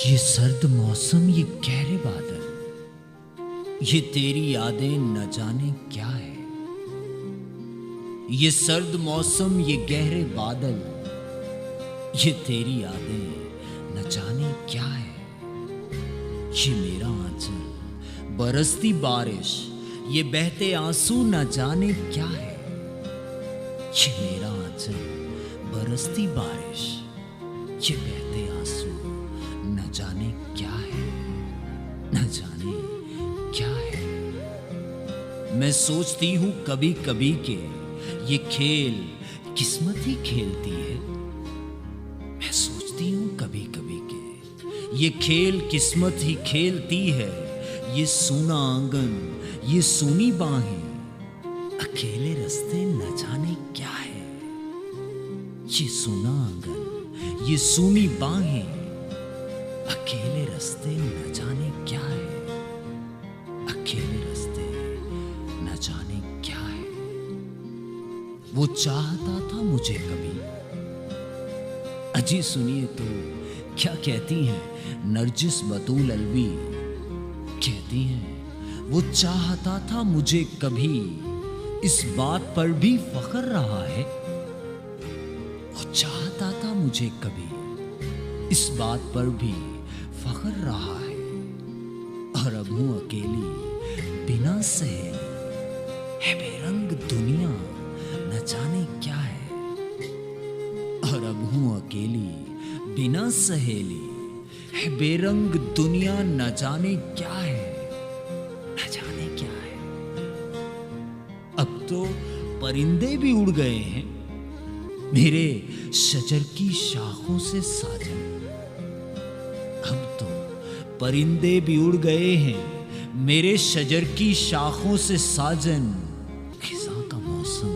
ये सर्द मौसम, ये गहरे बादल, ये तेरी यादें न जाने क्या है। ये सर्द मौसम, ये गहरे बादल, ये तेरी यादें न जाने क्या है। ये मेरा आंचल, बरसती बारिश, ये बहते आंसू न जाने क्या है। ये मेरा आंचल, बरसती बारिश, ये बहते आंसू न जाने क्या है, न जाने क्या है। मैं सोचती हूँ कभी कभी के ये खेल किस्मत ही खेलती है। मैं सोचती हूँ कभी कभी के ये खेल किस्मत ही खेलती है। ये सूना आंगन, ये सूनी बाहें, अकेले रास्ते न जाने क्या है। ये सूना आंगन, ये सूनी बाहें, अकेले रास्ते न जाने क्या है। अकेले रास्ते न जाने क्या है। वो चाहता था मुझे कभी, अजी सुनिए तो क्या कहती हैं नरजिस बतूल अलवी। कहती हैं वो चाहता था मुझे कभी, इस बात पर भी फख्र रहा है। वो चाहता था मुझे कभी, इस बात पर भी फख्र रहा है। और अब हूं अकेली बिना सहेली, है बेरंग दुनिया न जाने क्या है। और अब हूं अकेली बिना सहेली, है बेरंग दुनिया न जाने क्या है, न जाने क्या है। अब तो परिंदे भी उड़ गए हैं मेरे शजर की शाखों से साजन। अब तो परिंदे भी उड़ गए हैं मेरे शजर की शाखों से साजन। खिज़ां का मौसम,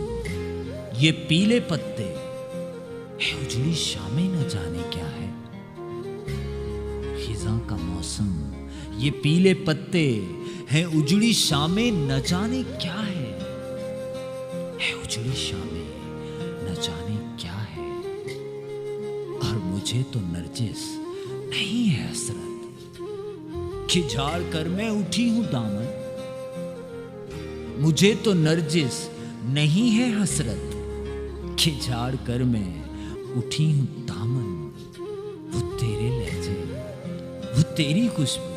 ये पीले पत्ते, है उजड़ी शामें न जाने क्या है। खिज़ां का मौसम, ये पीले पत्ते, हैं उजड़ी शामें न जाने क्या है। है उजड़ी शामें न जाने क्या है। और मुझे तो नरजिस नहीं है हसरत, कि झाड़ कर मैं उठी हूं दामन। मुझे तो नरजिस नहीं है हसरत, कि झाड़ कर मैं उठी हूं दामन। वो तेरे लहजे, वो तेरी खुशबू,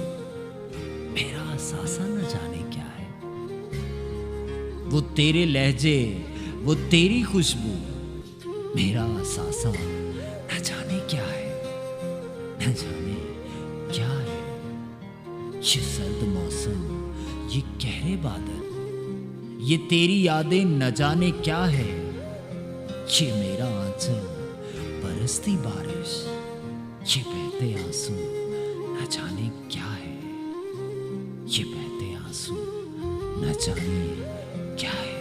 मेरा असासा न जाने क्या है। वो तेरे लहजे, वो तेरी खुशबू, मेरा असासा न जाने क्या है, न जाने क्या है। ये सर्द मौसम, ये गहरे बादल, ये तेरी यादें न जाने क्या है। ये मेरा आंचल, बरसती बारिश, ये बहते आंसू न जाने क्या है। ये बहते आंसू न जाने क्या है।